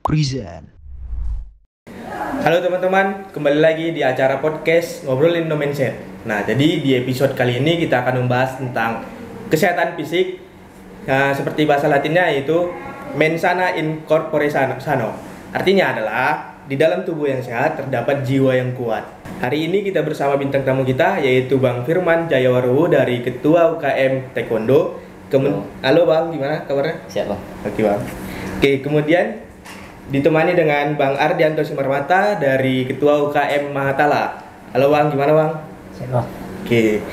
Krizen. Halo teman-teman, kembali lagi di acara podcast Ngobrolin No Mindset. Nah, jadi di episode kali ini kita akan membahas tentang kesehatan fisik. Nah, seperti bahasa Latinnya yaitu mens sana in corpore sano. Artinya adalah di dalam tubuh yang sehat terdapat jiwa yang kuat. Hari ini kita bersama bintang tamu kita yaitu Bang Firman Jayawaruhu dari Ketua UKM Taekwondo. Halo Bang, gimana kabarnya? Siap Bang. Oke Bang. Oke, kemudian ditemani dengan Bang Ardianto Simarmata dari Ketua UKM Mahatala. Halo Bang, gimana Bang? Siap Bang. Oke.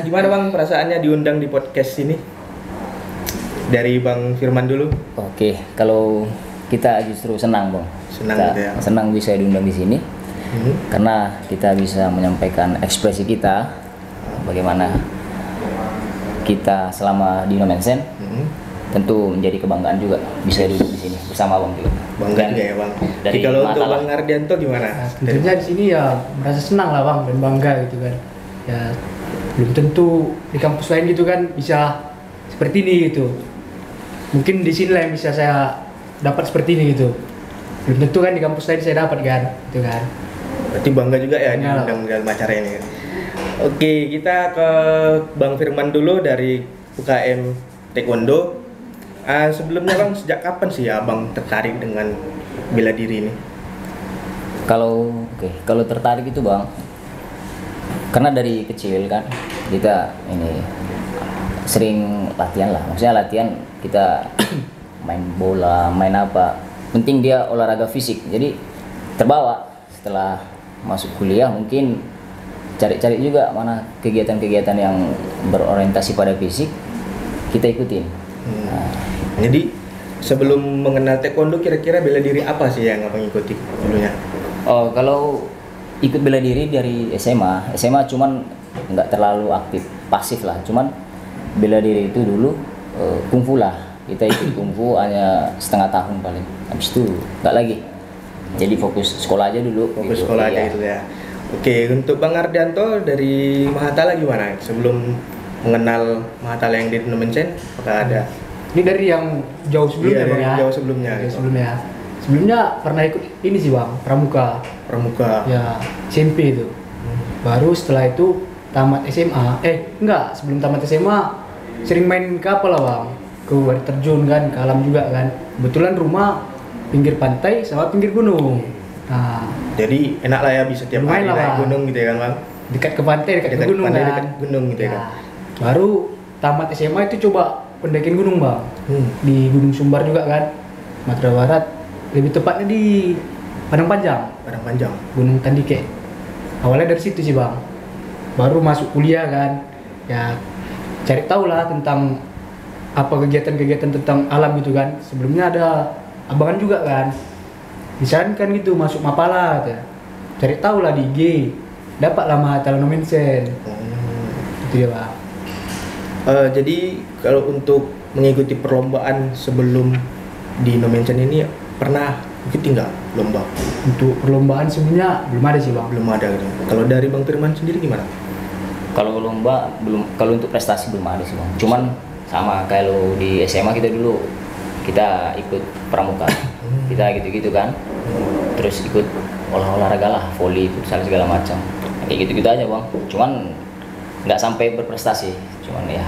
Gimana Bang perasaannya diundang di podcast ini? Dari Bang Firman dulu. Oke, kalau kita justru senang Bang. Senang kita gitu ya. Senang bisa diundang di sini. Karena kita bisa menyampaikan ekspresi kita bagaimana kita selama di Nomensen. Tentu menjadi kebanggaan juga bisa duduk di sini bersama Bang juga. Bangga juga ya Bang. Dari Kalau untuk Mahatala. Bang Ardianto gimana? Nah, tentunya di sini ya merasa senang lah Bang dan bangga gitu kan. Ya belum tentu di kampus lain gitu kan bisa seperti ini gitu. Mungkin di sini lah yang bisa saya dapat seperti ini gitu. Belum tentu kan di kampus lain saya dapat kan, gitu kan. Berarti bangga juga ya Bangga lah. diundang dalam acara ini. Oke, kita ke Bang Firman dulu dari UKM Taekwondo. Sebelumnya Bang, sejak kapan sih Abang tertarik dengan bela diri ini? Kalau tertarik itu Bang, karena dari kecil kan kita ini sering latihan lah. Maksudnya latihan kita main bola, main apa. Penting dia olahraga fisik. Jadi terbawa setelah masuk kuliah mungkin cari-cari juga mana kegiatan-kegiatan yang berorientasi pada fisik kita ikutin. Jadi sebelum mengenal taekwondo kira-kira bela diri apa sih yang Abang ikuti dulunya? Oh, kalau ikut bela diri dari SMA cuman nggak terlalu aktif, pasif lah. Cuman bela diri itu dulu kungfu lah. Kita ikut kungfu hanya setengah tahun paling. Habis itu nggak lagi. Jadi fokus sekolah aja dulu. Fokus gitu. sekolah Iya. aja gitu ya. Oke, untuk Bang Ardianto dari Mahatala gimana? Sebelum mengenal Mahatala yang di Nomensen, apakah ada? Ini dari yang jauh sebelumnya Iya, Bang dari ya. jauh sebelumnya, Jauh gitu. sebelumnya. Sebelumnya pernah ikut ini sih Bang, pramuka. Pramuka. Ya, SMP itu. Baru setelah itu tamat SMA. Enggak, sebelum tamat SMA sering main kapal lah Bang. Ke air terjun kan, ke alam juga kan. Kebetulan rumah pinggir pantai sama pinggir gunung. Nah, Jadi enak lah ya bisa tiap hari Lumayan lah, naik Bang. gunung gitu ya kan Bang? dekat ke pantai, dekat Dekat ke gunung pantai, kan. dekat gunung gitu ya kan? Baru tamat SMA itu coba pendakian gunung Bang. Hmm. Di Gunung Sumbar juga kan, Sumatera Barat. Lebih tepatnya di Padang Panjang, Padang Panjang. Gunung Tandike. Awalnya dari situ sih Bang. Baru masuk kuliah kan, ya cari tahu lah tentang apa kegiatan-kegiatan tentang alam gitu kan. Sebelumnya ada abangan juga kan, disarankan gitu masuk Mapala gitu. Cari tahu lah di IG, dapatlah Mahatala Nomensen. Itu dia Bang. Jadi kalau untuk mengikuti perlombaan sebelum di Nomensen ini pernah ikuti nggak lomba? Untuk perlombaan sebenarnya belum ada sih Bang. Belum ada gitu. Kalau dari Bang Firman sendiri gimana? Kalau lomba belum, kalau untuk prestasi belum ada sih Bang. Cuman sama kalau di SMA kita dulu kita ikut pramuka. Kita gitu-gitu kan. Terus ikut olahraga lah, voli, futsal segala macam. Kayak gitu-gitu aja Bang. Cuman nggak sampai berprestasi. Cuman ya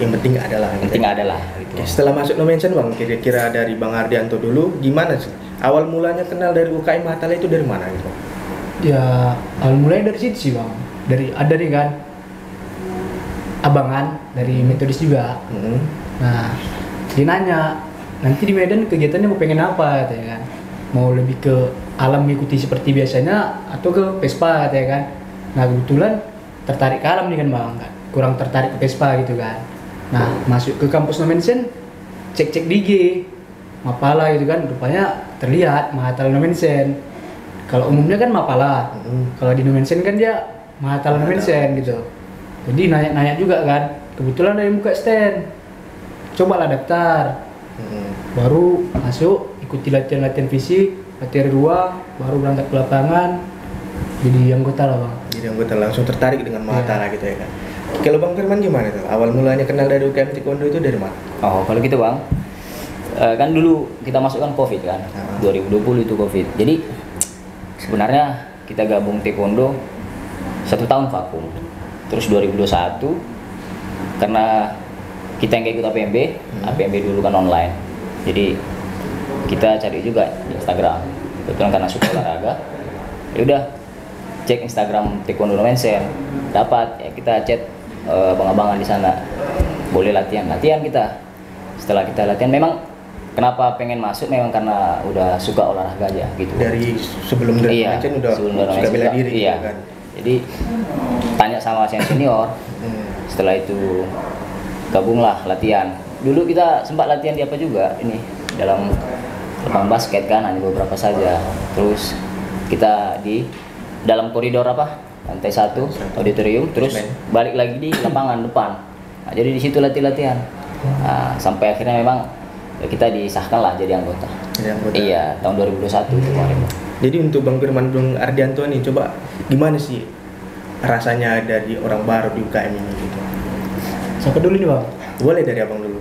Yang penting adalah. penting adalah gitu. Oke, setelah masuk Nomensen Bang, kira-kira dari Bang Ardianto dulu gimana sih? Awal mulanya kenal dari UKM Mahatala itu dari mana gitu? Ya awal mulai dari situ sih Bang. Ada nih kan abangan dari metodis juga. Nah, dia nanya, nanti di Medan kegiatannya mau pengen apa katanya kan? Mau lebih ke alam mengikuti seperti biasanya atau ke Vespa katanya kan? Nah, kebetulan tertarik ke alam nih kan Bang, kurang tertarik ke Vespa gitu kan. Nah, masuk ke kampus Nomensen, cek-cek di IG, Mapala gitu kan, rupanya terlihat Mahatala Nomensen. Kalau umumnya kan Mapala, kalau di Nomensen kan dia Mahatala Nomensen gitu. Jadi nanya-nanya juga kan, kebetulan ada yang buka stand, cobalah daftar. Baru masuk, ikuti latihan-latihan fisik, latihan ruang, baru berangkat ke lapangan, jadi anggota lah Bang. Jadi anggota langsung tertarik dengan Mahatala gitu ya kan? Kalau Bang Firman gimana tuh? Awal mulanya kenal dari UKM Taekwondo itu dari mana? Oh, kalau gitu Bang, kan dulu kita masuk kan COVID kan, 2020 itu COVID. Jadi sebenarnya kita gabung taekwondo 1 tahun vakum. Terus 2021 karena kita yang ikut APMB, APMB dulu kan online. Jadi kita cari juga di Instagram. Kebetulan karena suka olahraga, ya udah cek Instagram Taekwondo No Mindset, dapat ya kita chat abang-abangan di sana. Boleh latihan kita. Setelah kita latihan memang kenapa pengen masuk memang karena udah suka olahraga aja gitu. Dari sebelum dari iya, udah suka bela diri iya. gitu kan. Jadi tanya sama senior. Setelah itu gabunglah latihan. Dulu kita sempat latihan di apa juga ini dalam lapangan basket kan hanya beberapa saja. Terus kita di dalam koridor apa? Lantai 1 auditorium, terus balik lagi di lapangan depan. Nah, jadi di situ latihan. Nah, sampai akhirnya memang ya kita disahkan lah jadi anggota. Iya, tahun 2021 itu kemarin. Jadi untuk Bang Firman Bung Ardianto nih, coba gimana sih rasanya dari orang baru di UKM ini gitu? Siapa dulu nih Bang? Boleh dari abang dulu.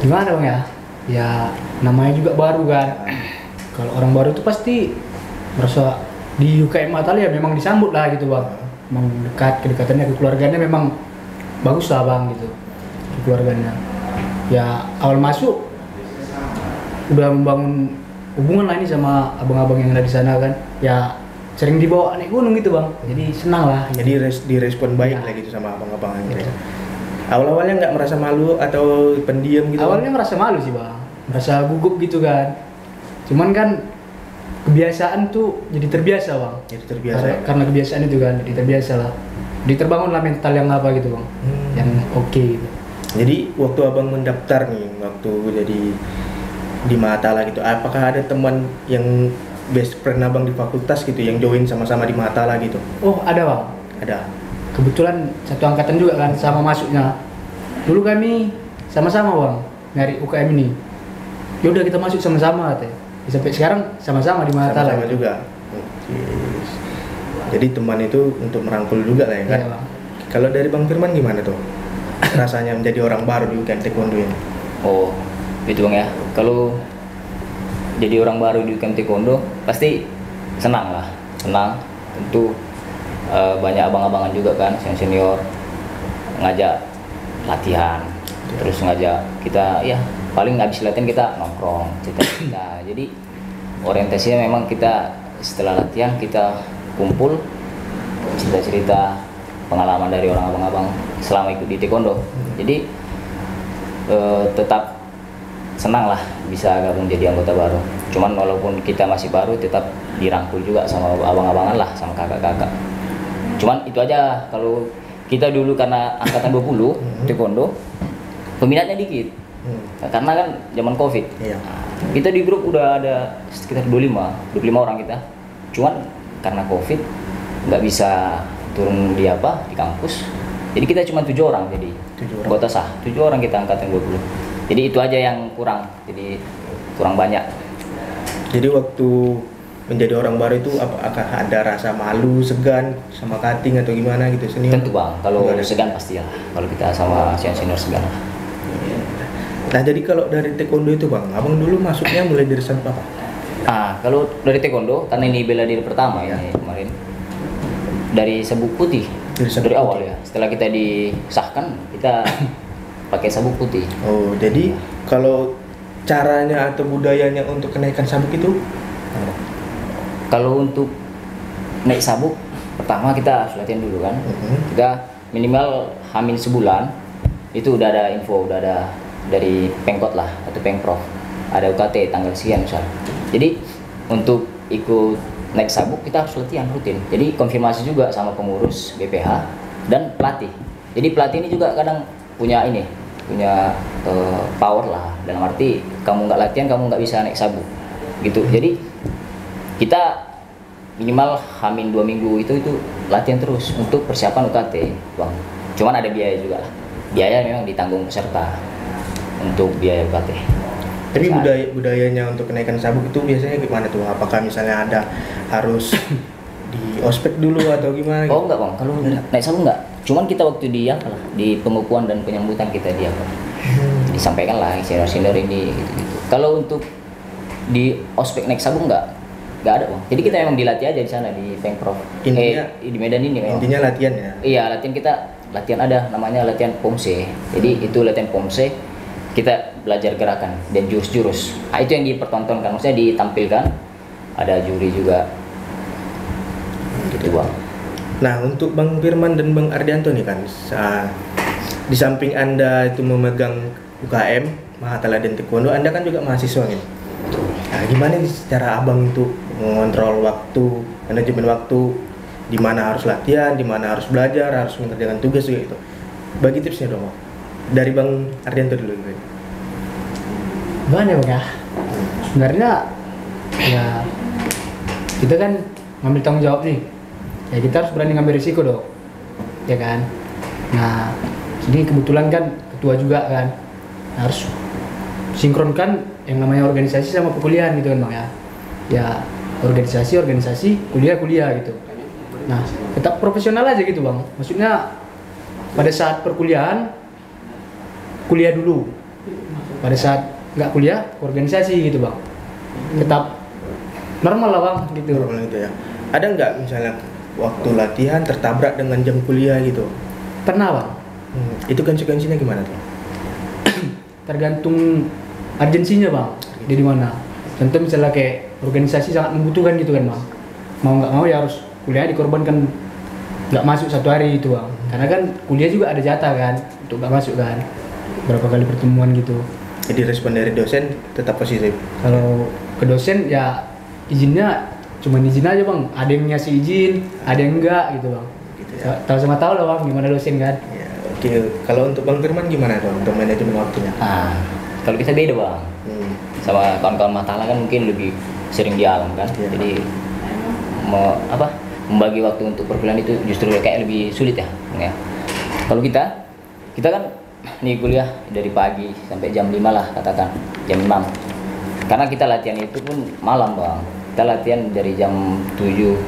Gimana Bang ya? Ya namanya juga baru kan. Kalau orang baru itu pasti merasa di UKM Atali ya memang disambut lah gitu Bang. Memang kedekatannya ke keluarganya memang bagus lah Bang gitu. Ke keluarganya. Ya awal masuk udah membangun hubungan lah ini sama abang-abang yang ada di sana kan. Ya sering dibawa naik gunung gitu Bang. Jadi senang lah. Jadi direspon baik lah gitu sama abang-abang gitu. Awal-awalnya nggak merasa malu atau pendiam gitu? Awalnya merasa malu sih Bang. Merasa gugup gitu kan. Cuman kan kebiasaan tuh jadi terbiasa Bang. Jadi terbiasa. Karena kebiasaan itu kan jadi terbiasa lah. Jadi terbangun lah mental yang apa gitu Bang. Yang oke gitu. Jadi waktu abang mendaftar nih, waktu jadi di Mahatala gitu, apakah ada teman yang best friend abang di fakultas gitu yang join sama-sama di Mahatala gitu? Oh ada Bang. Ada. Kebetulan satu angkatan juga kan sama masuknya. Dulu kami sama-sama Bang nyari UKM ini. Ya udah kita masuk sama-sama katanya. Sampai sekarang sama-sama di Mahatala. Sama-sama juga. Jadi teman itu untuk merangkul juga lah ya kan? Iya, Bang. Kalau dari Bang Firman gimana tuh? Rasanya menjadi orang baru di UKM Taekwondo ini? Oh, itu Bang ya. Kalau jadi orang baru di UKM Taekwondo pasti senang lah. Senang. Tentu banyak abang-abangan juga kan, senior ngajak latihan. Terus ngajak kita ya paling habis latihan kita nongkrong cerita-cerita. Jadi orientasinya memang kita setelah latihan kita kumpul cerita-cerita pengalaman dari orang abang-abang selama ikut di taekwondo. Jadi tetap senang lah bisa gabung jadi anggota baru. Cuman walaupun kita masih baru tetap dirangkul juga sama abang-abangan lah, sama kakak-kakak. Cuman itu aja, kalau kita dulu karena angkatan 20 taekwondo peminatnya dikit. Karena kan zaman Covid. Iya. Kita di grup udah ada sekitar 25 orang kita. Cuman karena Covid nggak bisa turun di kampus. Jadi kita cuma 7 orang jadi anggota sah. 7 orang kita angkatan 20. Jadi itu aja yang kurang. Jadi kurang banyak. Jadi waktu menjadi orang baru itu apakah ada rasa malu, segan sama cutting atau gimana gitu senior? Tentu Bang, kalau segan pastilah. Kalau kita sama senior segan lah. Nah jadi kalau dari taekwondo itu Bang, abang dulu masuknya mulai dari sabuk apa? Kalau dari taekwondo, karena ini bela diri pertama ya kemarin, dari sabuk putih. Dari awal ya. Setelah kita disahkan, kita pakai sabuk putih. Oh, jadi kalau caranya atau budayanya untuk kenaikan sabuk itu? Kalau untuk naik sabuk, pertama kita harus latihan dulu kan. Kita minimal hamin sebulan, itu udah ada info, udah ada dari Pemkot lah atau Pemprov, ada UKT tanggal sekian misalnya. Jadi untuk ikut naik sabuk kita harus latihan rutin. Jadi konfirmasi juga sama pengurus BPH dan pelatih. Jadi pelatih ini juga kadang punya power lah, dalam arti kamu nggak latihan kamu nggak bisa naik sabuk gitu. Jadi kita minimal hamin 2 minggu itu latihan terus untuk persiapan UKT Bang. Cuman ada biaya juga lah. Biaya memang ditanggung peserta untuk biaya UKT. Tapi budayanya untuk kenaikan sabuk itu biasanya gimana tuh? Apakah misalnya ada harus di ospek dulu atau gimana? Oh enggak Bang, kalau naik sabuk enggak. Cuman kita waktu di pengukuhan dan penyambutan kita di disampaikan lah senior ini gitu. Kalau untuk di ospek naik sabung nggak ada bang. Jadi kita memang dilatih aja di sana di Pengprov. Intinya Di Medan ini memang. intinya latihan ya. Iya, latihan ada namanya latihan POMSE. Jadi itu latihan POMSE, kita belajar gerakan dan jurus-jurus. Nah, itu yang dipertontonkan, maksudnya ditampilkan. Ada juri juga. Gitu bang. Nah, untuk Bang Firman dan Bang Ardianto nih kan, di samping Anda itu memegang UKM, Mahatala dan Taekwondo, Anda kan juga mahasiswa nih. Nah, gimana nih cara Abang untuk mengontrol waktu, manajemen waktu, di mana harus latihan, di mana harus belajar, harus mengerjakan tugas juga gitu. Bagi tipsnya dong, Bang. Dari Bang Ardianto dulu gitu. Gimana bang ya? Sebenarnya ya kita kan ngambil tanggung jawab nih. Ya kita harus berani ngambil risiko dong, ya kan? Nah, ini kebetulan kan ketua juga kan, harus sinkronkan yang namanya organisasi sama perkuliahan gitu kan bang ya. Ya organisasi, kuliah gitu. Nah, tetap profesional aja gitu bang. Maksudnya pada saat perkuliahan, kuliah dulu. Pada saat nggak kuliah, organisasi gitu bang. Tetap normal lah bang gitu. Normal gitu ya. Ada nggak misalnya waktu latihan tertabrak dengan jam kuliah gitu? Pernah bang. Itu konsekuensinya gimana tuh? Tergantung urgensinya bang. Di mana? Contoh misalnya kayak organisasi sangat membutuhkan gitu kan bang. Mau nggak mau ya harus kuliah dikorbankan, nggak masuk satu hari itu bang. Karena kan kuliah juga ada jatah kan untuk nggak masuk kan. Berapa kali pertemuan gitu. Jadi respon dari dosen tetap positif. Kalau ke dosen ya izinnya cuman izin aja bang. Ada yang ngasih izin, ada yang enggak gitu bang. Gitu ya. Tahu sama tahu lah bang gimana dosen kan. Ya, oke. Kalau untuk Bang Firman gimana tuh untuk manajemen waktunya? Kalau kita beda bang. Sama kawan-kawan Mahatala kan mungkin lebih sering di alam kan. Iya. Jadi membagi waktu untuk perkuliahan itu justru kayak lebih sulit ya. Ya. Kalau kita kan nih kuliah dari pagi sampai jam 5 lah katakan, jam 6. Karena kita latihan itu pun malam bang. Kita latihan dari jam 7.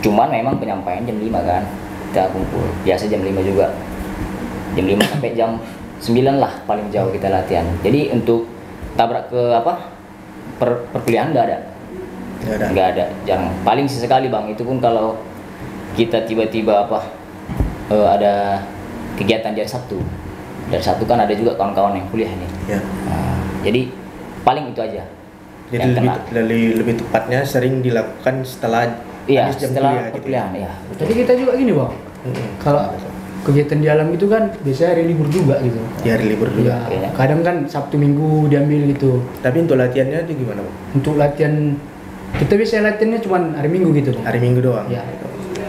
Cuman memang penyampaian jam 5 kan. Kita kumpul. Biasa jam 5 juga. Jam 5 sampai jam 9 lah paling jauh kita latihan. Jadi untuk tabrak ke perkuliahan nggak ada, jarang. Paling sesekali bang, itu pun kalau kita tiba-tiba ada kegiatan dari Sabtu kan ada juga kawan-kawan yang kuliah nih. Ya. Nah, jadi paling itu aja. Jadi lebih tepatnya sering dilakukan setelah habis jam setelah kuliah gitu. perkuliahan ya. Jadi kita juga gini bang. Kalau kegiatan di alam itu kan biasanya hari libur juga gitu. Di hari libur juga. Ya, kadang kan Sabtu Minggu diambil gitu. Tapi untuk latihannya itu gimana, Bang? Untuk latihan kita biasanya latihannya cuma hari Minggu gitu. Bang. Hari Minggu doang. Ya.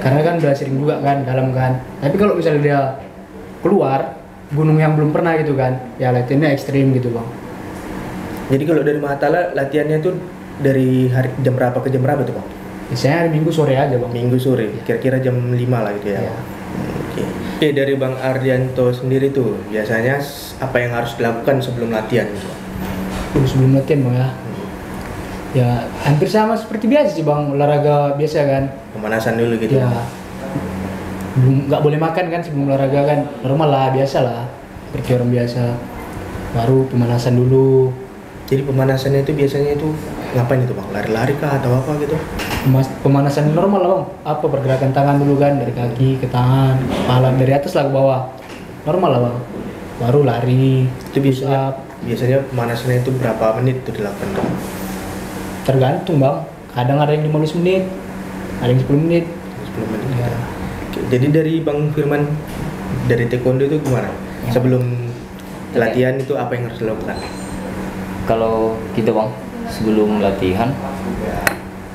Karena kan udah sering juga kan dalam kan. Tapi kalau misalnya dia keluar gunung yang belum pernah gitu kan, ya latihannya ekstrim gitu bang. Jadi kalau dari Mahatala latihannya itu dari jam berapa ke jam berapa tuh, Bang? Biasanya hari Minggu sore aja bang. Minggu sore, kira-kira jam 5 lah gitu ya. Ya. Oke, dari Bang Ardianto sendiri tuh biasanya apa yang harus dilakukan sebelum latihan gitu? Sebelum latihan bang ya. Ya hampir sama seperti biasa sih bang, olahraga biasa kan. Pemanasan dulu gitu. Ya. Nggak boleh makan kan sebelum olahraga kan, normal lah, biasa lah, seperti orang biasa. Baru pemanasan dulu. Jadi pemanasannya itu biasanya itu ngapain itu, Bang? Lari-lari kah atau apa gitu? Pemanasan normal lah bang, apa pergerakan tangan dulu kan, dari kaki ke tangan, kepala dari atas lah ke bawah, normal lah bang. Baru lari. Itu biasanya pemanasannya itu berapa menit tuh dilakukan, Bang? Tergantung bang, kadang ada yang 15 menit, ada yang 10 menit. 10 menit. Ya. Oke, jadi dari Bang Firman dari Taekwondo itu gimana? Ya. Sebelum latihan itu apa yang harus dilakukan? Kalau kita bang, sebelum latihan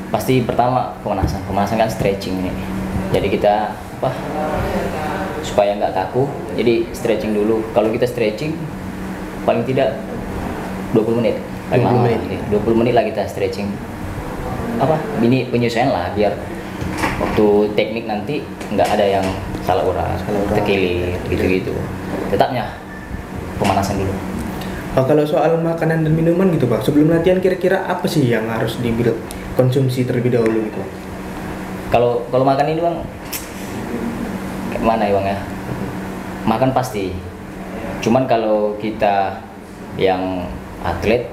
pasti pertama pemanasan kan stretching ini. Jadi kita supaya nggak kaku, jadi stretching dulu. Kalau kita stretching paling tidak 20 menit. Paling 20 lama, menit. 20 menit lah kita stretching. Ini penyesuaian lah biar waktu teknik nanti nggak ada yang salah urat, terkilir gitu-gitu. Tetapnya pemanasan dulu. Kalau soal makanan dan minuman gitu, Bang, sebelum latihan kira-kira apa sih yang harus konsumsi terlebih dahulu gitu? Kalau makan ini bang, kayak mana ya bang ya? Makan pasti. Cuman kalau kita yang atlet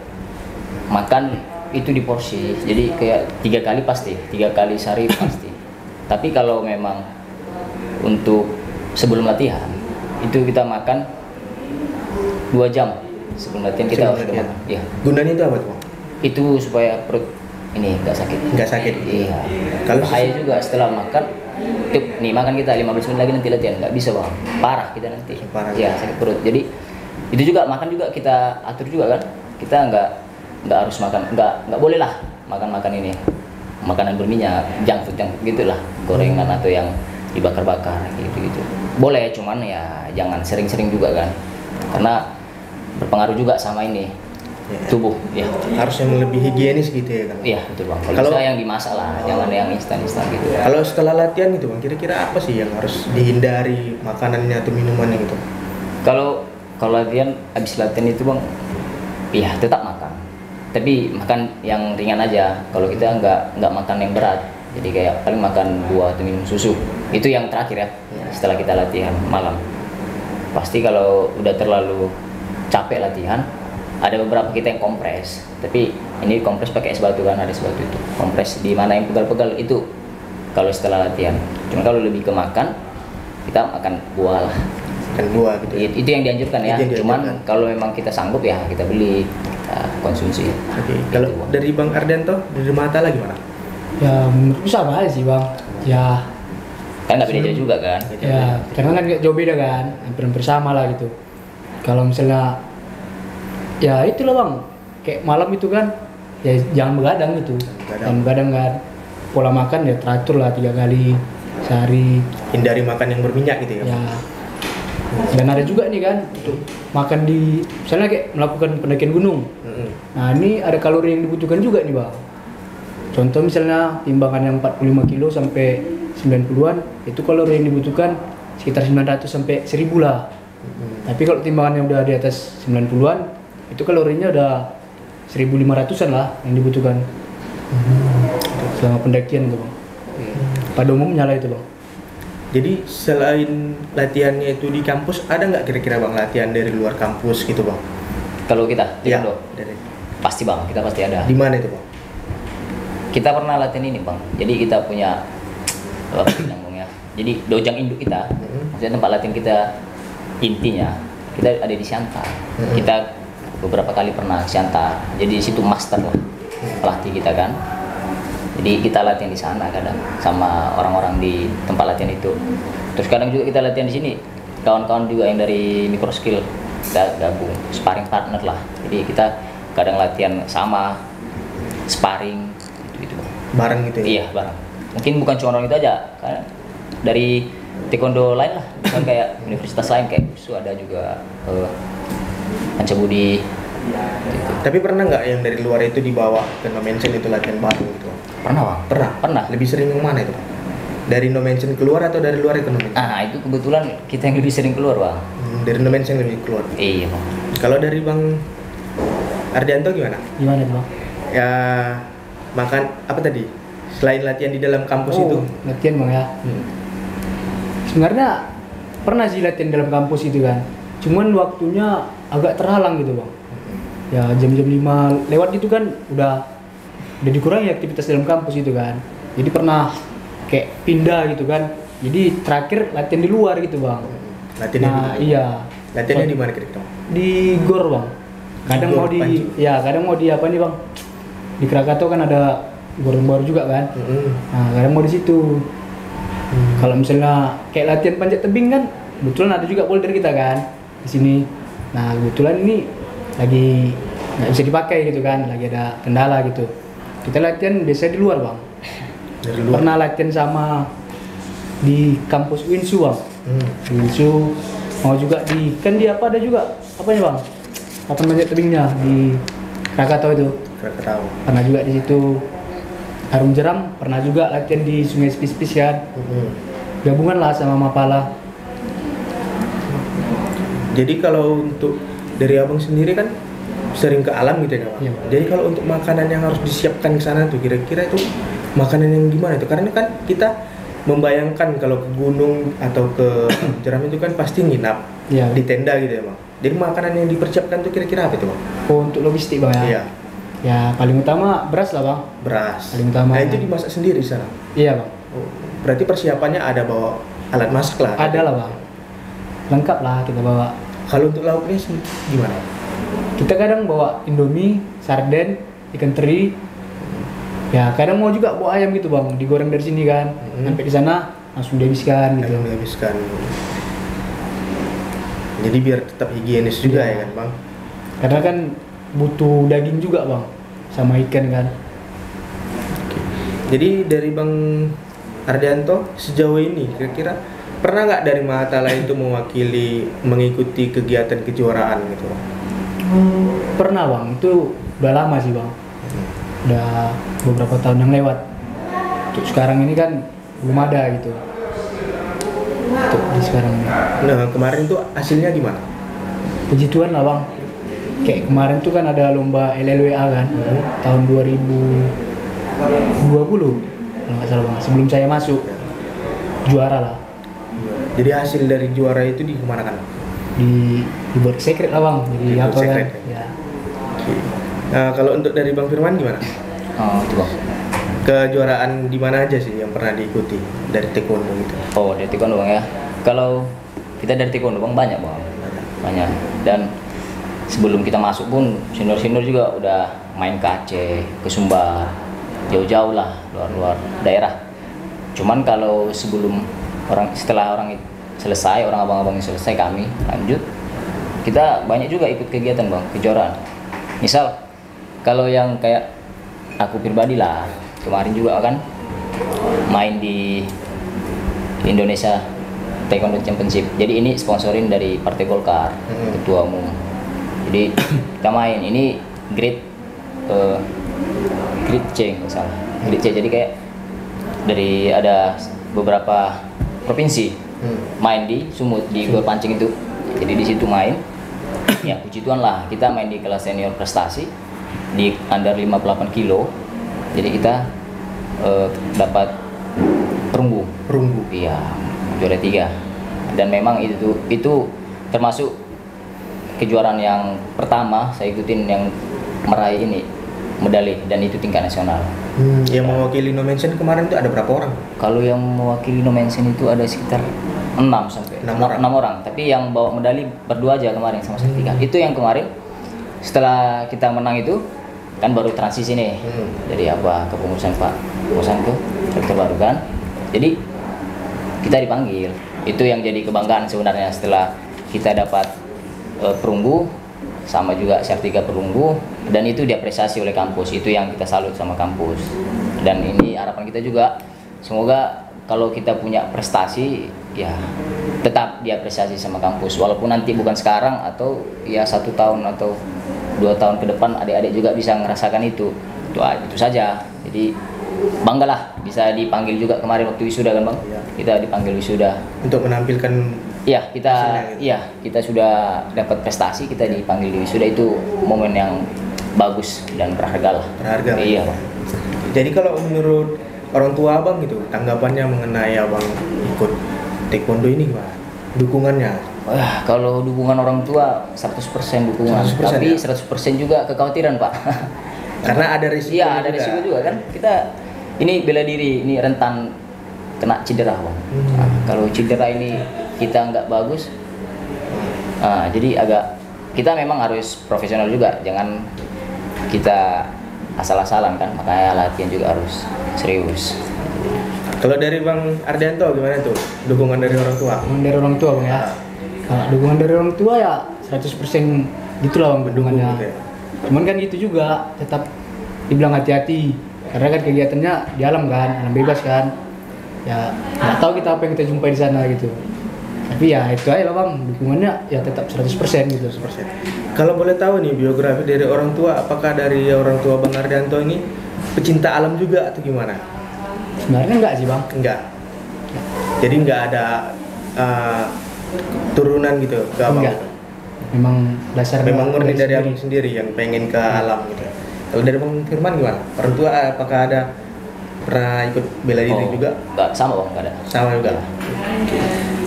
makan itu di porsi, jadi kayak 3 kali pasti, 3 kali sehari pasti. Tapi kalau memang untuk sebelum latihan itu kita makan 2 jam sebelum latihan kita harus makan. Ya. Gunanya itu apa tuh? Itu supaya perut ini nggak sakit. Nggak sakit. Iya. Kalau Bahaya juga setelah makan. Nih makan kita 15 menit lagi nanti latihan, nggak bisa bang, parah kita nanti. Parah. Ya sakit perut. Jadi itu juga makan juga kita atur juga kan. Kita nggak harus makan, nggak boleh lah makan ini makanan berminyak, junk food gitulah, gorengan atau yang dibakar-bakar gitu. Boleh, cuman ya jangan sering-sering juga kan, karena berpengaruh juga sama ini tubuh ya. Harus yang lebih higienis gitu ya kan? Iya betul bang. Kalau bisa yang dimasak lah, jangan yang instan gitu. Kalau setelah latihan gitu bang, kira-kira apa sih yang harus dihindari makanannya atau minumannya gitu? Kalau latihan habis latihan itu bang, ya tetap makan, tapi makan yang ringan aja. Kalau kita nggak makan yang berat, jadi kayak paling makan buah atau minum susu. Itu yang terakhir ya. Setelah kita latihan malam. Pasti kalau udah terlalu capek latihan, ada beberapa kita yang kompres. Tapi ini kompres pakai es batu kan, ada es batu itu. Kompres di mana yang pegal-pegal itu kalau setelah latihan. Cuma kalau lebih ke makan, kita makan buah lah. Makan buah gitu. Itu yang dianjurkan ya. Cuman kalau memang kita sanggup ya kita beli, kita konsumsi. Oke. Kalau dari Bang Ardianto, dari mata lagi gimana? Ya menurutku sama aja sih bang. Ya Kan nggak beda juga kan. ya karena kan nggak jauh beda kan, hampir sama lah gitu. Kalau misalnya ya itulah bang, kayak malam itu kan ya jangan begadang gitu, jangan begadang kan. Pola makan ya teratur lah 3 kali sehari. Hindari makan yang berminyak gitu ya? Ya dan ada juga nih kan untuk makan di misalnya kayak melakukan pendakian gunung. Nah ini ada kalori yang dibutuhkan juga nih bang. Contoh misalnya timbangan yang 45 kilo sampai 90-an, itu kalori yang dibutuhkan sekitar 900 sampai 1000 lah. Tapi kalau timbangan yang udah di atas 90-an, itu kalorinya udah 1500-an lah yang dibutuhkan selama pendakian gitu bang. Pada umumnya lah itu bang. Jadi selain latihannya itu di kampus, ada nggak kira-kira bang latihan dari luar kampus gitu bang? Kalau kita Ya, Indo, dari pasti bang, kita pasti ada. di mana itu bang? Kita pernah latihan ini bang, jadi kita punya apa namanya, jadi dojang induk kita, maksudnya tempat latihan kita intinya kita ada di Siantar. Kita beberapa kali pernah ke Siantar, jadi di situ master lah pelatih kita kan. Jadi kita latihan di sana kadang sama orang-orang di tempat latihan itu. Terus kadang juga kita latihan di sini, kawan-kawan juga yang dari Microskill kita gabung, sparring partner lah. Jadi kita kadang latihan sama, sparring gitu. Bareng gitu ya? Iya bareng. Mungkin bukan cuma orang itu aja, kan dari taekwondo lain lah, kan kayak universitas lain kayak USU ada juga, Panca Budi. Gitu. Tapi pernah nggak yang dari luar itu dibawa ke No Mention itu latihan bareng gitu? Pernah bang? Pernah. Lebih sering yang mana itu? Dari No Mention keluar atau dari luar itu No Mention? Ah itu kebetulan kita yang lebih sering keluar bang. Dari No Mention lebih keluar. Iya bang. Kalau dari Bang Ardianto gimana? Gimana bang? Ya makan apa tadi? Selain latihan di dalam kampus itu? Latihan bang ya. Sebenarnya pernah sih latihan dalam kampus itu kan. Cuman waktunya agak terhalang gitu bang. Ya jam-jam 5 lewat itu kan udah dikurangi aktivitas dalam kampus itu kan. Jadi pernah kayak pindah gitu kan. Jadi terakhir latihan di luar gitu bang. Latihan di luar? Iya. Latihannya di mana kira-kira? Di GOR bang. Kadang mau di Panji. ya kadang mau di apa nih bang? Di Krakatau kan ada GOR baru juga kan. Nah kadang mau di situ. Kalau misalnya kayak latihan panjat tebing kan, kebetulan ada juga polder kita kan di sini. Nah kebetulan ini lagi nggak bisa dipakai gitu kan, lagi ada kendala gitu. Kita latihan biasa di luar bang. Dari luar? Pernah latihan sama di kampus Winsu bang. Di Winsu, mau juga di kan di apa ada juga apanya bang? Papan panjat tebingnya di Krakatau itu. Krakatau. Pernah juga di situ. Harum Jeram pernah juga latihan di Sungai Spis-Spis kan. Gabungan lah sama Mapala. Jadi kalau untuk dari abang sendiri kan sering ke alam gitu ya Bang? Iya. Jadi kalau untuk makanan yang harus disiapkan ke sana tuh kira-kira itu makanan yang gimana tuh? Karena kan kita membayangkan kalau ke gunung atau ke Jeram itu kan pasti nginap Iya. di tenda gitu ya Bang. Jadi makanan yang dipersiapkan tuh kira-kira apa tuh bang? Oh, untuk logistik bang ya. Iya, Ya paling utama beras lah bang. beras. Paling utama. Nah itu dimasak sendiri sana. Iya bang. Oh, berarti persiapannya ada bawa alat masak lah. Ada lah bang. Lengkap lah kita bawa. Kalau untuk lauknya gimana? Kita kadang bawa Indomie, sarden, ikan teri. Ya kadang mau juga bawa ayam gitu bang, digoreng dari sini kan. Sampai di sana langsung dihabiskan gitu. Yang dihabiskan. Jadi biar tetap higienis juga Iya. ya kan bang? Karena kan butuh daging juga bang, sama ikan kan. Jadi dari Bang Ardianto sejauh ini kira-kira pernah nggak dari Mahatala itu mewakili mengikuti kegiatan kejuaraan gitu bang? Pernah bang, itu udah lama sih bang. Udah beberapa tahun yang lewat. Untuk sekarang ini kan belum ada gitu. Untuk di sekarang ini. Nah kemarin tuh hasilnya gimana? Puji Tuhan lah bang. Kayak kemarin tuh kan ada lomba LLWA kan, tahun 2020 kalau nggak salah bang. Sebelum saya masuk juara lah. Jadi hasil dari juara itu dikemanakan? Dibuat secret lah bang. Jadi Dibuat apa kan? secret. Ya. Nah kalau untuk dari Bang Firman gimana? Oh, itu bang. Kejuaraan di mana aja sih yang pernah diikuti dari taekwondo gitu? Oh, dari taekwondo bang ya. Kalau kita dari taekwondo bang banyak bang. Banyak. Dan sebelum kita masuk pun senior-senior juga udah main ke Aceh, ke Sumbar, jauh-jauh lah, luar-luar daerah. Cuman kalau setelah orang selesai, orang abang-abang selesai, kami lanjut, kita banyak juga ikut kegiatan bang, kejuaraan. Misal kalau yang kayak aku pribadi lah, kemarin juga kan main di Indonesia Taekwondo Championship. Jadi ini sponsorin dari Partai Golkar, ketua umum. Jadi kita main ini grade C misalnya. Grade C jadi kayak dari ada beberapa provinsi main di Sumut di Gor Pancing itu. Jadi di situ main. Ya puji Tuhan lah kita main di kelas senior prestasi di under 58 kilo. Jadi kita dapat perunggu. Iya, juara 3. Dan memang itu termasuk kejuaraan yang pertama saya ikutin yang meraih ini medali dan itu tingkat nasional. Yang mewakili No Mention kemarin itu ada berapa orang? Kalau yang mewakili No Mention itu ada sekitar 6 sampai 6 orang. Tapi yang bawa medali berdua aja kemarin sama Saktika. Itu yang kemarin setelah kita menang itu kan baru transisi nih dari kepengurusan Pak Bosanko terbarukan. Jadi kita dipanggil. Itu yang jadi kebanggaan sebenarnya setelah kita dapat perunggu sama juga sertifikat perunggu dan itu diapresiasi oleh kampus. Itu yang kita salut sama kampus. Dan ini harapan kita juga semoga kalau kita punya prestasi ya tetap diapresiasi sama kampus walaupun nanti bukan sekarang atau ya 1 tahun atau 2 tahun ke depan adik-adik juga bisa merasakan itu saja. Jadi banggalah bisa dipanggil juga kemarin waktu wisuda kan bang. Ya. Kita dipanggil wisuda Untuk menampilkan iya kita sudah dapat prestasi, kita dipanggil di wisuda itu momen yang bagus dan berharga lah. berharga. Iya bang. Jadi kalau menurut orang tua abang gitu tanggapannya mengenai abang ikut taekwondo ini gimana? Dukungannya? Wah, kalau dukungan orang tua 100% dukungan, 100% tapi ya? 100% juga kekhawatiran pak. Karena ada risiko. Iya ada risiko juga kan. Kita ini bela diri, ini rentan kena cedera bang. Nah, kalau cedera ini kita nggak bagus, jadi kita memang harus profesional juga, jangan kita asal-asalan kan. Makanya latihan juga harus serius. Kalau dari Bang Ardianto gimana tuh? Dukungan dari orang tua? Dukungan dari orang tua bang ya. Kalau dukungan dari orang tua ya 100% gitulah bang dukungannya. Gitu ya? Cuman kan gitu juga tetap dibilang hati-hati karena kan kegiatannya di alam kan, alam bebas kan. Ya nggak tahu kita apa yang kita jumpai di sana gitu. Tapi ya itu aja lah bang, dukungannya ya tetap 100% gitu. 100%. Kalau boleh tahu nih biografi dari orang tua, apakah dari orang tua Bang Ardianto ini pecinta alam juga atau gimana? Sebenarnya enggak sih bang. Enggak. Jadi enggak ada turunan gitu ke abang? Enggak. Memang dasar Memang murni dari abang sendiri yang pengen ke alam gitu. Kalau dari Bang Firman gimana? Orang tua apakah ada pernah ikut bela diri juga? Enggak, sama bang, enggak ada. Sama juga.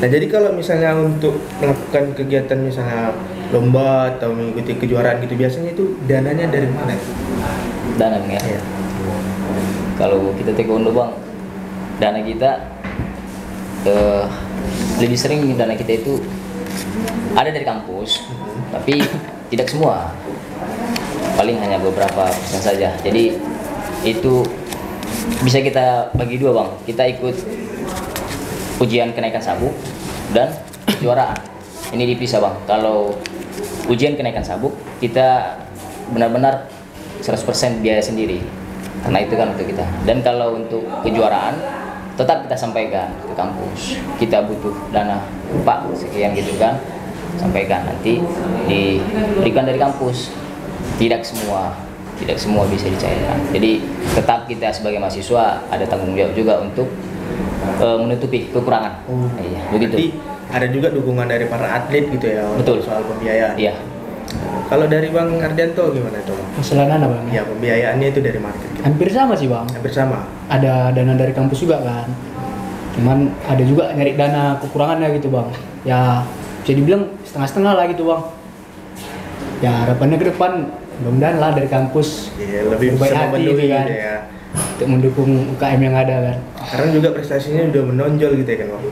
Nah jadi kalau misalnya untuk melakukan kegiatan misalnya lomba atau mengikuti kejuaraan gitu, biasanya itu dananya dari mana? Dana ya. Iya. Kalau kita taekwondo bang, dana kita lebih sering dana kita itu ada dari kampus, tapi tidak semua, paling hanya beberapa persen saja. Jadi itu bisa kita bagi dua bang, kita ikut ujian kenaikan sabuk dan kejuaraan. Ini dipisah bang. Kalau ujian kenaikan sabuk kita benar-benar 100% biaya sendiri, karena itu kan untuk kita. Dan kalau untuk kejuaraan tetap kita sampaikan ke kampus, kita butuh dana Pak sekian gitu kan, sampaikan, nanti diberikan dari kampus. Tidak semua bisa dicairkan. Jadi tetap kita sebagai mahasiswa ada tanggung jawab juga untuk menutupi kekurangan. Iya, begitu. Berarti ada juga dukungan dari para atlet gitu ya. Betul. Soal pembiayaan. Iya. Kalau dari Bang Ardianto gimana tuh? Masalah dana bang. Ya, pembiayaannya itu dari mana? Hampir sama sih bang. Hampir sama. Ada dana dari kampus juga kan. Cuman ada juga nyari dana kekurangannya gitu bang. Ya bisa dibilang setengah-setengah lah gitu bang. Ya harapannya ke depan mudah-mudahan lah dari kampus Iya, lebih baik bisa hati memenuhi gitu kan, gitu ya. untuk mendukung UKM yang ada kan. Sekarang juga prestasinya udah menonjol gitu ya kan Bang.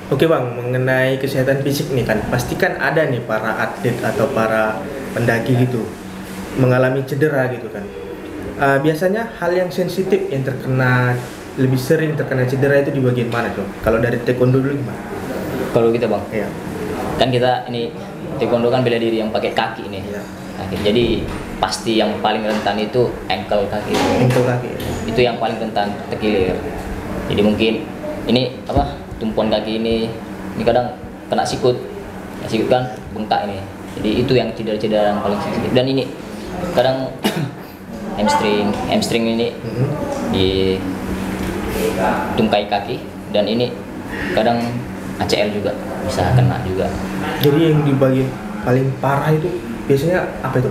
Oke Bang, mengenai kesehatan fisik nih kan, pasti kan ada nih para atlet atau para pendaki gitu mengalami cedera gitu kan. Biasanya hal yang sensitif yang lebih sering terkena cedera itu di bagian mana tuh? Kalau dari taekwondo dulu gimana? Kalau kita bang, Iya. kan kita ini taekwondo kan bela diri yang pakai kaki nih. Iya. Kaki. Jadi pasti yang paling rentan itu ankle kaki. Ankle kaki. Itu yang paling rentan terkilir. Jadi mungkin ini tumpuan kaki ini kadang kena sikut kan bengkak ini. Jadi itu yang cedera-cedera yang paling sensitif. Dan ini kadang hamstring ini di tungkai kaki, dan ini kadang ACL juga bisa kena juga. Jadi yang di bagian paling parah itu biasanya apa itu?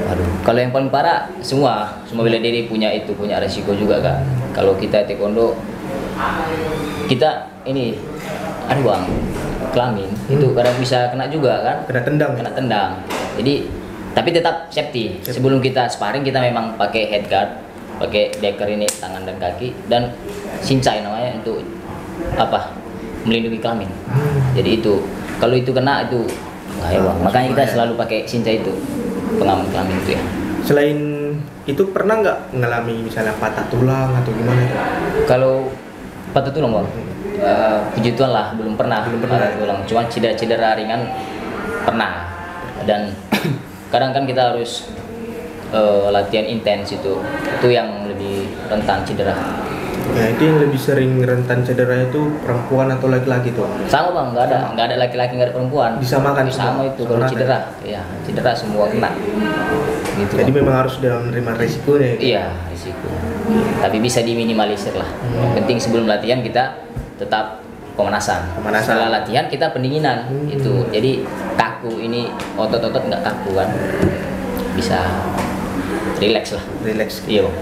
Waduh, kalau yang paling parah semua bela diri punya resiko juga kan. Kalau kita taekwondo, kita ini bang, kelamin itu kadang bisa kena juga kan. Kena tendang. Jadi tapi tetap safety. Sebelum kita sparring kita memang pakai head guard, pakai decker ini tangan dan kaki, dan sincai namanya untuk melindungi kelamin. Jadi itu kalau itu kena itu bahaya bang. Makanya kita selalu pakai sincai itu, pengaman kelamin itu ya. Selain itu pernah nggak mengalami misalnya patah tulang atau gimana tuh? Kalau patah tulang bang, puji Tuhan lah belum pernah patah tulang. Cuma cedera ringan pernah. Dan kadang kan kita harus latihan intens itu yang lebih rentan cedera. Ya itu yang lebih sering rentan cedera itu perempuan atau laki-laki tuh? Sama bang, nggak ada laki-laki, nggak ada perempuan. Disamakan sama itu kalau cedera, ya cedera semua kena. Gitu, jadi bang. memang harus dalam menerima resikonya. Iya, risiko. Tapi bisa diminimalisir lah. Yang penting sebelum latihan kita tetap pemanasan. Setelah latihan kita pendinginan itu. Jadi kaku ini otot-otot nggak kaku kan. Bisa relax lah. Relax. Iya bang.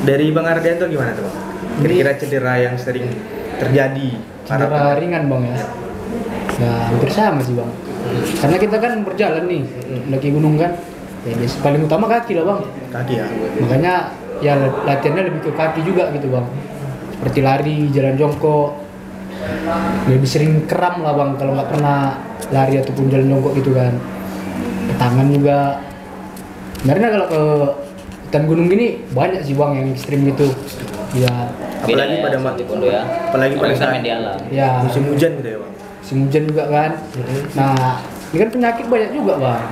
Dari Bang Ardianto gimana tuh Bang? Kira-kira cedera yang sering terjadi? Cedera ringan bang ya. Ya hampir sama sih bang. Karena kita kan berjalan nih, lagi gunung kan. Ya paling utama kaki lah bang. Kaki ya. Makanya ya latihannya lebih ke kaki juga gitu bang. Seperti lari, jalan jongkok. Lebih sering kram lah bang kalau nggak pernah lari ataupun jalan jongkok gitu kan. Ke tangan juga. Sebenarnya kalau ke hutan gunung gini banyak sih bang yang ekstrim gitu. Ya. Apalagi pada taekwondo ya. Apalagi pada saat main di alam. Ya. musim hujan gitu ya Bang. Musim hujan juga kan. Nah, ini kan penyakit banyak juga bang.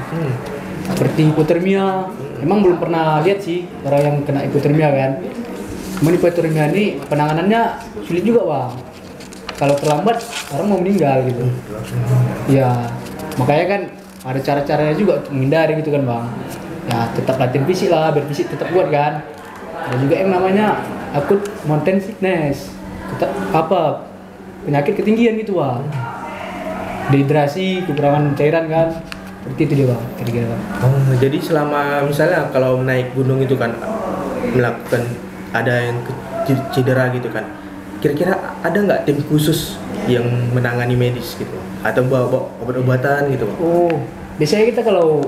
Seperti hipotermia. Emang belum pernah lihat sih orang yang kena hipotermia kan. Cuman hipotermia ini penanganannya sulit juga bang. Kalau terlambat orang mau meninggal gitu. Ya, makanya kan ada cara-caranya juga untuk menghindari gitu kan bang. Ya tetap latihan fisik lah, biar fisik tetap kuat kan. Ada juga yang namanya akut mountain sickness, penyakit ketinggian gitu bang. Dehidrasi, kekurangan cairan kan. Seperti itu dia bang, kira-kira bang. Oh, jadi selama misalnya kalau naik gunung itu kan melakukan ada yang cedera gitu kan, kira-kira ada nggak tim khusus yang menangani medis gitu atau bawa obat-obatan gitu bang? Oh, biasanya kita kalau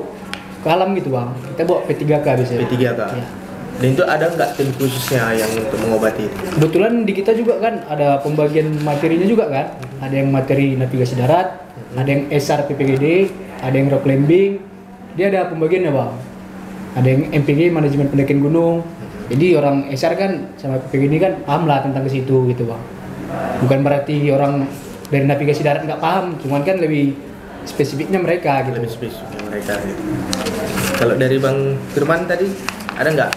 ke alam gitu bang, kita bawa P3K biasanya. P3K. Iya. Dan itu ada nggak tim khususnya yang untuk mengobati itu? Kebetulan di kita juga kan ada pembagian materinya juga kan. Ada yang materi navigasi darat, ada yang SR PPGD, ada yang rock climbing. Dia ada pembagiannya bang. Ada yang MPG manajemen pendakian gunung. Jadi orang SR kan sama PPGD kan paham lah tentang ke situ gitu bang. Bukan berarti orang dari navigasi darat nggak paham, cuman kan lebih spesifiknya mereka gitu. Lebih spesifik mereka gitu. Kalau dari Bang Firman tadi ada nggak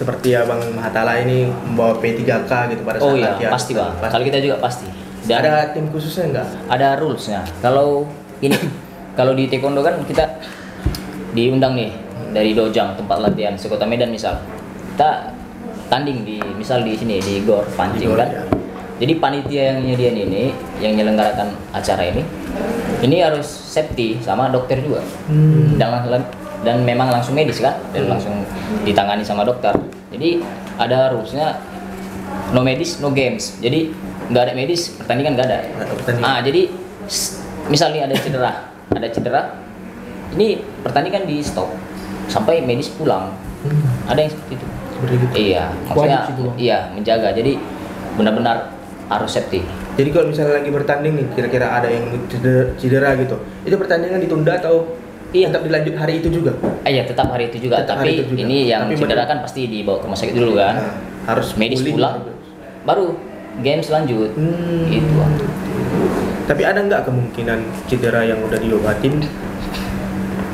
seperti ya Bang Mahatala ini membawa P3K gitu pada saat Oh iya, latihan? pasti bang. Kalau kita juga pasti. Dan Ada tim khususnya nggak? ada rulesnya. Kalau ini, kalau di taekwondo kan kita diundang nih dari Dojang tempat latihan sekota Medan misal. Kita tanding di misal di sini di Gor Pancing Di Gor, kan. ya. Jadi panitia yang nyediain ini, yang menyelenggarakan acara ini harus safety sama dokter juga. Dan memang langsung medis kan, dan langsung ditangani sama dokter. Jadi ada rulesnya, no medis no games. Jadi nggak ada medis, pertandingan nggak ada. Nggak ada pertandingan. Jadi misalnya ada cedera, ini pertandingan di stop sampai medis pulang. Ada yang seperti itu. Seperti itu. Iya, maksudnya Wajib itu, Bang. iya menjaga. Jadi benar-benar harus safety. Jadi kalau misalnya lagi bertanding nih, kira-kira ada yang cedera gitu, itu pertandingan ditunda atau Iya. tetap dilanjut hari itu juga? Iya, tetap hari itu juga. Tetap Tapi hari itu juga. ini yang Tapi cedera kan pasti dibawa ke rumah sakit dulu kan. Nah, harus Medis pulih pulang, baru games lanjut. Itu. Tapi ada nggak kemungkinan cedera yang udah diobatin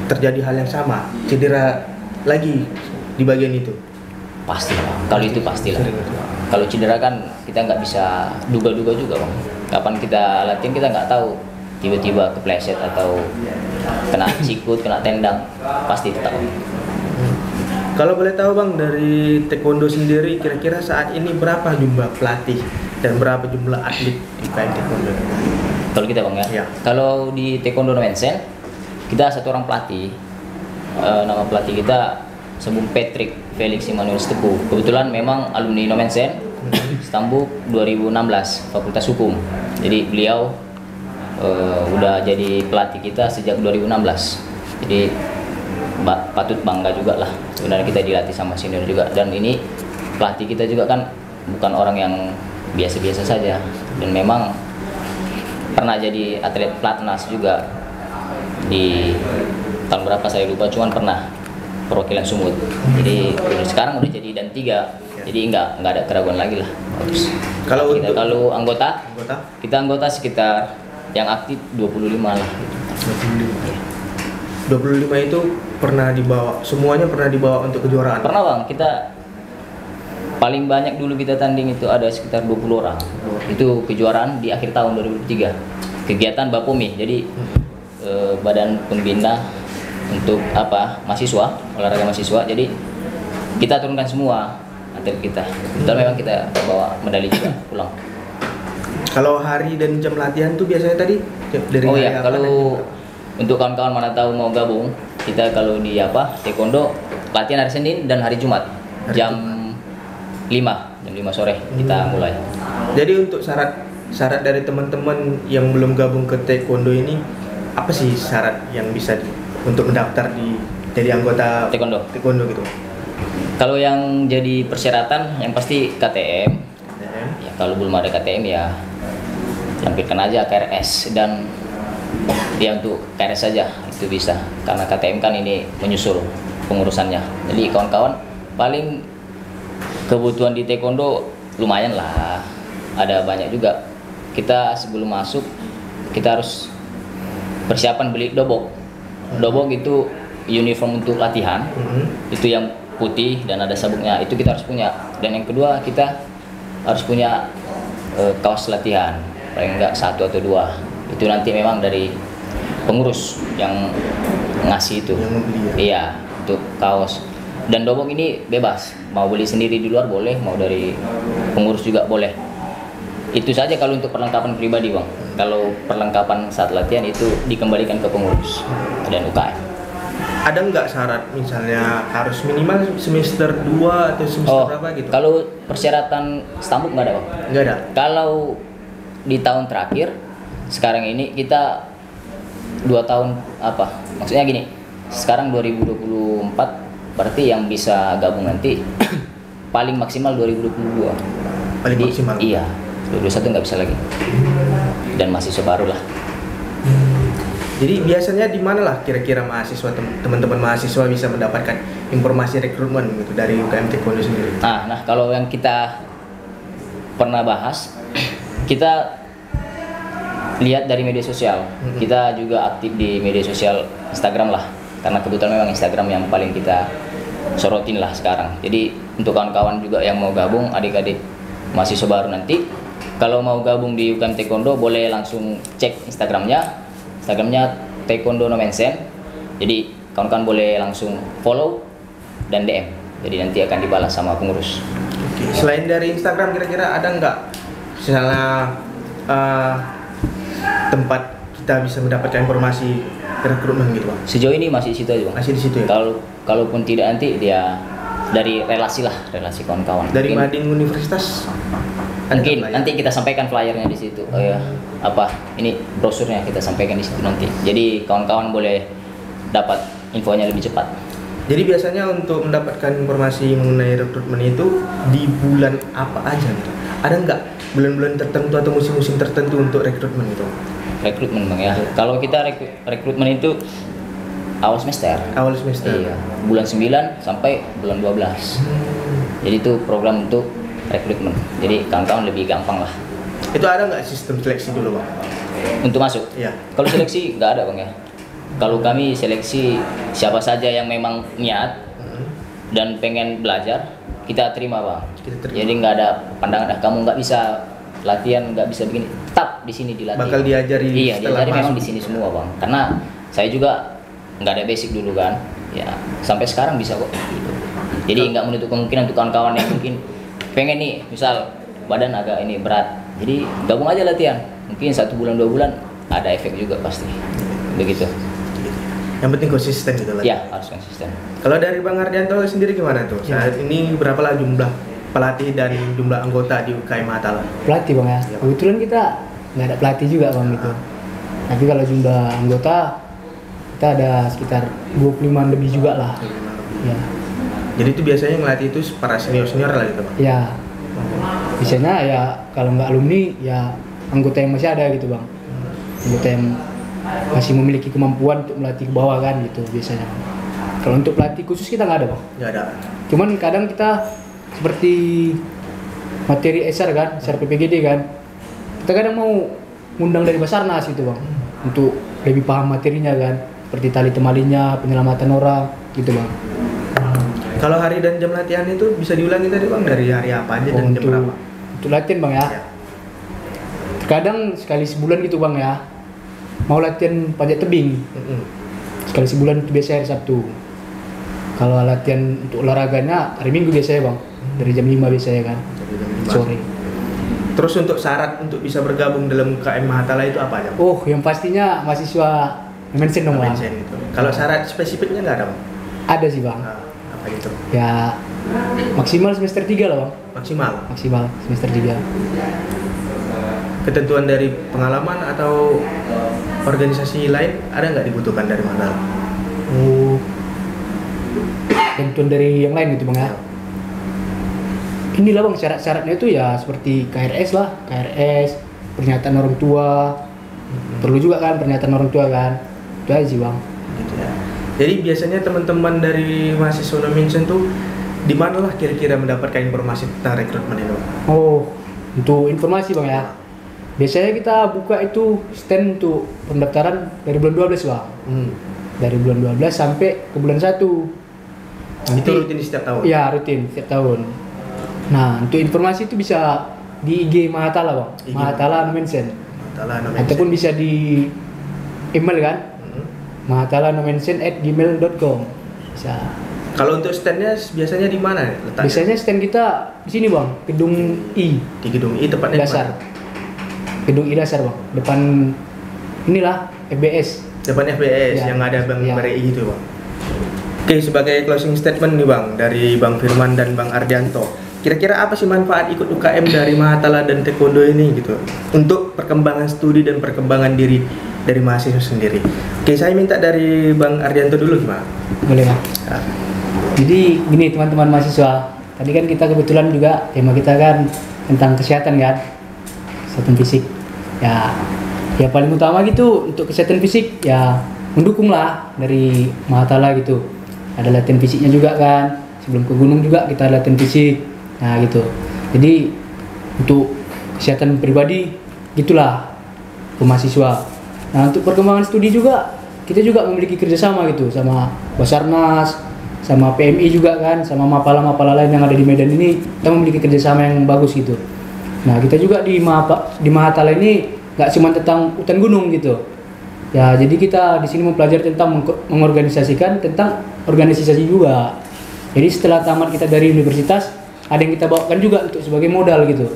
terjadi hal yang sama, cedera lagi di bagian itu? Pasti Bang. Kalau itu pastilah. Sering itu. Kalau cedera kan kita nggak bisa duga-duga juga bang. Kapan kita latihan kita nggak tahu, tiba-tiba kepleset atau kena sikut, kena tendang, pasti tetap. Kalau boleh tahu Bang, dari taekwondo sendiri kira-kira saat ini berapa jumlah pelatih dan berapa jumlah atlet di KM Taekwondo? Kalau kita bang ya. Ya. Kalau di taekwondo Nomensen kita satu orang pelatih. Nama pelatih kita Sebum Patrick Felix Immanuel Teguh. Kebetulan memang alumni Nomensen Stambuk 2016 Fakultas Hukum. Jadi beliau udah jadi pelatih kita sejak 2016. Jadi patut bangga juga lah. Sebenarnya kita dilatih sama senior juga. Dan ini pelatih kita juga kan bukan orang yang biasa-biasa saja. Dan memang pernah jadi atlet pelatnas juga di tahun berapa saya lupa. Cuman pernah perwakilan Sumut. Jadi sekarang udah jadi dan 3. Jadi nggak ada keraguan lagi lah. Bagus. Kalau Kita, untuk kalau anggota, anggota kita anggota sekitar yang aktif 25 lah. 25 itu pernah dibawa, semuanya pernah dibawa untuk kejuaraan. Pernah bang, kita paling banyak dulu kita tanding itu ada sekitar 20 orang. Itu kejuaraan di akhir tahun 2003. Kegiatan Bapomi, jadi badan pembina untuk mahasiswa, olahraga mahasiswa. Jadi kita turunkan semua atlet kita. Betul memang kita bawa medali juga pulang. Kalau hari dan jam latihan tuh biasanya tadi dari Oh hari iya, apa kalau dan untuk kawan-kawan mana tahu mau gabung, kita kalau di taekwondo latihan hari Senin dan hari Jumat jam 5 sore kita mulai. Jadi untuk syarat dari teman-teman yang belum gabung ke taekwondo ini, apa sih syarat yang bisa untuk mendaftar jadi anggota Taekwondo gitu? Kalau yang jadi persyaratan yang pasti KTM. Ya, kalau belum ada KTM ya lampirkan aja KRS, dan dia untuk KRS saja itu bisa, karena KTM kan ini menyusul pengurusannya. Jadi kawan-kawan paling kebutuhan di taekwondo lumayan lah, ada banyak juga. Kita sebelum masuk kita harus persiapan beli dobok. Dobok itu uniform untuk latihan, itu yang putih dan ada sabuknya, itu kita harus punya. Dan yang kedua kita harus punya kaos latihan, paling enggak 1 atau 2. Itu nanti memang dari pengurus yang ngasih itu. Yang membeli ya? Iya, untuk kaos. Dan dobok ini bebas, mau beli sendiri di luar boleh, mau dari pengurus juga boleh. Itu saja kalau untuk perlengkapan pribadi bang. Kalau perlengkapan saat latihan itu dikembalikan ke pengurus dan UKM. Ada nggak syarat misalnya harus minimal semester 2 atau semester berapa gitu? Kalau persyaratan Stambuk nggak ada bang. Nggak ada. Kalau di tahun terakhir sekarang ini kita 2 tahun apa? Maksudnya gini, sekarang 2024 berarti yang bisa gabung nanti paling maksimal 2022. Paling maksimal. Iya, 2021 nggak bisa lagi. Dan mahasiswa baru lah. Jadi biasanya di mana lah kira-kira mahasiswa teman-teman mahasiswa bisa mendapatkan informasi rekrutmen gitu dari UKM Taekwondo sendiri? Nah, kalau yang kita pernah bahas, kita lihat dari media sosial. Kita juga aktif di media sosial Instagram lah, karena kebetulan memang Instagram yang paling kita sorotin lah sekarang. Jadi untuk kawan-kawan juga yang mau gabung, adik-adik mahasiswa baru nanti, kalau mau gabung di UKM Taekwondo boleh langsung cek Instagramnya Taekwondo Nomensen. Jadi kawan-kawan boleh langsung follow dan DM. Jadi nanti akan dibalas sama pengurus. Oke. Selain dari Instagram, kira-kira ada nggak misalnya tempat kita bisa mendapatkan informasi rekrutmen gitu, Bang? Sejauh ini masih di situ aja, Bang. Masih di situ ya? Kalaupun tidak, nanti dia dari relasi kawan-kawan. Dari Mading Universitas? Ada Mungkin flyer? nanti kita sampaikan flyernya di situ. Oh ya, ini brosurnya kita sampaikan di situ nanti. Jadi kawan-kawan boleh dapat infonya lebih cepat. Jadi biasanya untuk mendapatkan informasi mengenai rekrutmen itu di bulan apa aja gitu? Ada nggak bulan-bulan tertentu atau musim-musim tertentu untuk rekrutmen itu? Rekrutmen, Bang, ya. Kalau kita rekrutmen itu awal semester. Awal semester? Iya, bulan 9 sampai bulan 12. Jadi itu program untuk rekrutmen. Jadi kawan-kawan lebih gampang lah Itu ada nggak sistem seleksi dulu, Bang? untuk masuk. Iya. Kalau seleksi nggak ada, Bang, ya. Kalau kami seleksi siapa saja yang memang niat dan pengen belajar, kita terima, Bang. Kita terima. Jadi nggak ada pandangan kamu nggak bisa latihan, nggak bisa begini. Tetap di sini dilatih. Bakal diajari Iya, setelah diajari memang masuk. di sini semua, Bang. Karena saya juga nggak ada basic dulu kan. Ya, sampai sekarang bisa kok. Gitu. Jadi nggak menutup kemungkinan untuk kawan-kawan yang mungkin pengen nih, misal badan agak ini berat. Jadi gabung aja latihan. Mungkin 1 bulan 2 bulan ada efek juga pasti. Begitu. Yang penting konsisten gitu lah. Ya, harus konsisten. Kalau dari Bang Ardianto sendiri gimana tuh? Ya. Saat ini berapa jumlah pelatih dan jumlah anggota di UKM Mahatala? Pelatih, Bang, ya. Iya. Kebetulan kita nggak ada pelatih juga, Bang, gitu. Tapi kalau jumlah anggota kita ada sekitar 25 lebih juga lah. Ya. Jadi itu biasanya ngelatih itu para senior lah gitu, Bang? Ya. Biasanya ya kalau nggak alumni ya anggota yang masih ada gitu, Bang. Anggota yang masih memiliki kemampuan untuk melatih ke bawah kan gitu biasanya. Kalau untuk pelatih khusus kita nggak ada, Bang. Nggak ada. Cuman kadang kita seperti materi SR kan, SR PPGD kan. Kita kadang mau ngundang dari Basarnas gitu, Bang. Untuk lebih paham materinya kan. Seperti tali temalinya, penyelamatan orang gitu, Bang. Kalau hari dan jam latihan itu bisa diulangi tadi, Bang, dari hari apa aja dan jam berapa? Untuk latihan, Bang, ya. Ya. Terkadang sekali sebulan gitu, Bang, ya. Mau latihan panjat tebing. Sekali sebulan itu biasanya hari Sabtu. Kalau latihan untuk olahraganya hari Minggu biasanya, Bang. Dari jam 5 biasanya kan. Dari jam 5. Sore. Terus untuk syarat untuk bisa bergabung dalam UKM Mahatala itu apa aja, Bang? Oh, yang pastinya mahasiswa Nomensen dong, Bang. Mention gitu. Kalau syarat spesifiknya nggak ada, Bang? Ada sih, Bang. Nah, apa gitu? Ya maksimal semester 3 lah, Bang. Maksimal. Semester 3. Ketentuan dari pengalaman atau organisasi lain ada nggak dibutuhkan dari Mahatala? Oh. Tentuan dari yang lain gitu, Bang, ya. Inilah, Bang, syarat-syaratnya itu ya seperti KRS lah, KRS, pernyataan orang tua. Perlu juga kan pernyataan orang tua kan. Itu aja sih, Bang. Gitu ya. Jadi biasanya teman-teman dari mahasiswa Nomensen tuh di mana lah kira-kira mendapatkan informasi tentang rekrutmen itu? Oh, untuk informasi, Bang, ya. Biasanya kita buka itu stand untuk pendaftaran dari bulan 12, Bang. Dari bulan 12 sampai ke bulan 1. Itu rutin setiap tahun? Iya, rutin setiap tahun. Nah, untuk informasi itu bisa di IG Mahatala, Bang. IG Mahatala Nomensen. Mahatala Nomensen. Ataupun bisa di email kan? mahatala-nomensen@gmail.com. Bisa. Kalau untuk standnya biasanya di mana letaknya? Biasanya stand kita di sini, Bang. Gedung I Di gedung I tepatnya di dasar. mana? Gedung I dasar, Bang. Depan inilah FBS. Depan FBS Ya. yang ada Bang Ya. Barei itu, Bang. Oke, sebagai closing statement nih, Bang, dari Bang Firman dan Bang Ardianto. Kira-kira apa sih manfaat ikut UKM dari Mahatala dan Taekwondo ini gitu untuk perkembangan studi dan perkembangan diri dari mahasiswa sendiri. Oke, saya minta dari Bang Ardianto dulu gimana? Boleh Bang. Nah, Jadi gini teman-teman mahasiswa, tadi kan kita kebetulan juga tema kita kan tentang kesehatan kan, kesehatan fisik. Ya paling utama gitu untuk kesehatan fisik ya mendukung lah dari Mahatala gitu. Ada latihan fisiknya juga kan, sebelum ke gunung juga kita latihan fisik. Nah gitu. Jadi untuk kesehatan pribadi gitulah ke mahasiswa. Nah untuk perkembangan studi juga kita juga memiliki kerjasama gitu sama Basarnas, sama PMI juga kan, sama mapala-mapala lain yang ada di Medan ini kita memiliki kerjasama yang bagus gitu. Nah kita juga di Mahatala ini nggak cuma tentang hutan gunung gitu. Ya jadi kita di sini mempelajari tentang mengorganisasikan tentang organisasi juga. Jadi setelah tamat kita dari universitas ada yang kita bawakan juga untuk sebagai modal gitu.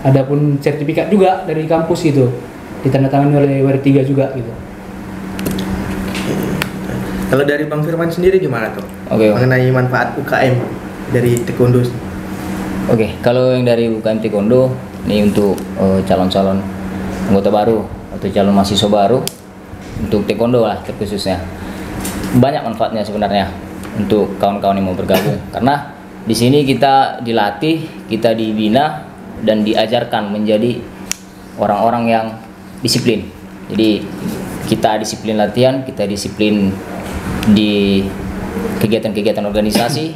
Adapun sertifikat juga dari kampus gitu, ditandatangani oleh WR3 juga gitu. kalau dari Bang Firman sendiri gimana tuh? Oke, Bang. Mengenai manfaat UKM dari taekwondo. Oke, kalau yang dari UKM Taekwondo ini untuk calon-calon anggota baru atau calon mahasiswa baru untuk Taekwondo lah terkhususnya. Banyak manfaatnya sebenarnya untuk kawan-kawan yang mau bergabung karena di sini kita dilatih, kita dibina dan diajarkan menjadi orang-orang yang disiplin. Jadi kita disiplin latihan, kita disiplin di kegiatan-kegiatan organisasi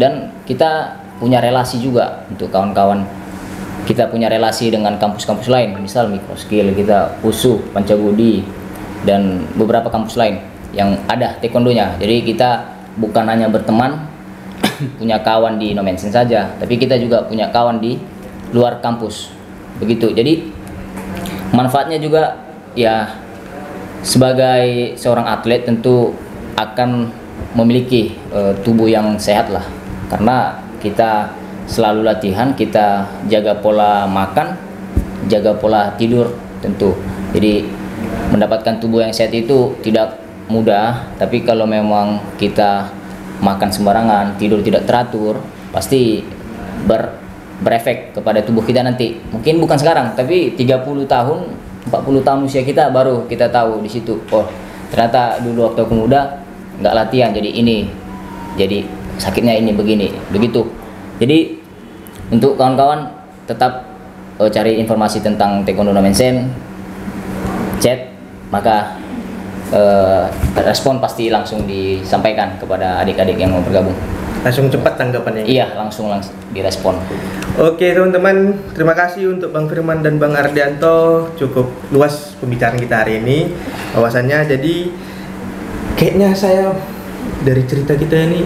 dan kita punya relasi juga untuk kawan-kawan. Kita punya relasi dengan kampus-kampus lain, misal Microskill, kita USU, Pancabudi dan beberapa kampus lain yang ada taekwondonya. Jadi kita bukan hanya berteman punya kawan di Nomensen saja, tapi kita juga punya kawan di luar kampus. Begitu. Jadi manfaatnya juga ya sebagai seorang atlet tentu akan memiliki tubuh yang sehat lah. Karena kita selalu latihan, kita jaga pola makan, jaga pola tidur tentu. Jadi mendapatkan tubuh yang sehat itu tidak mudah, tapi kalau memang kita makan sembarangan, tidur tidak teratur, pasti berefek kepada tubuh kita nanti. Mungkin bukan sekarang, tapi 30 tahun, 40 tahun usia kita baru kita tahu di situ. Oh, ternyata dulu waktu aku muda nggak latihan, jadi ini, jadi sakitnya ini begini, begitu. Jadi untuk kawan-kawan tetap cari informasi tentang Taekwondo Nomensen, chat, maka respon pasti langsung disampaikan kepada adik-adik yang mau bergabung. Langsung cepat tanggapannya. Iya, langsung direspon. Oke teman-teman, terima kasih untuk Bang Firman dan Bang Ardianto. Cukup luas pembicaraan kita hari ini. Bahwasannya jadi kayaknya saya dari cerita kita ini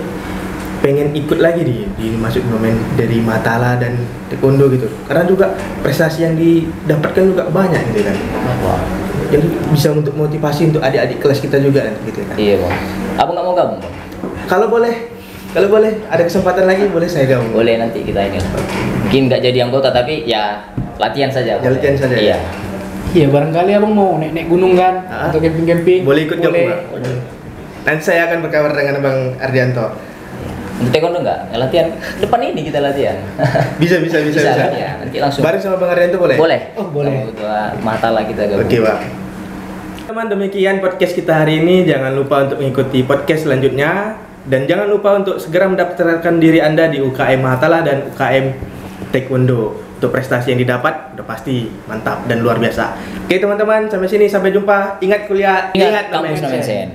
pengen ikut lagi di masuk nomen dari Mahatala dan taekwondo gitu. Karena juga prestasi yang didapatkan juga banyak gitu kan. Jadi bisa untuk motivasi untuk adik-adik kelas kita juga gitu kan. Iya Bang. Abang nggak mau gabung Bang? Kalau boleh ada kesempatan lagi boleh saya gabung. Boleh, nanti kita ini. Mungkin nggak jadi anggota tapi ya latihan saja. Ya, latihan saja. Iya. Iya barangkali abang mau naik gunung kan atau camping-camping. Boleh ikut gabung Boleh. Bang? Nanti saya akan berkabar dengan Bang Ardianto. Untuk taekwondo nggak? Latihan depan ini kita latihan. Bisa. Kan, ya. Nanti langsung. Bareng sama Bang Ardianto boleh? Boleh. Oh, boleh. Sama Mahatala kita gabung. Oke, Bang. Teman, demikian podcast kita hari ini. Jangan lupa untuk mengikuti podcast selanjutnya dan jangan lupa untuk segera mendaftarkan diri Anda di UKM Mahatala dan UKM Taekwondo. Untuk prestasi yang didapat udah pasti mantap dan luar biasa. Oke, teman-teman, sampai sini, sampai jumpa. Ingat kuliah, Ingat kampus Nomensen. Nomensen.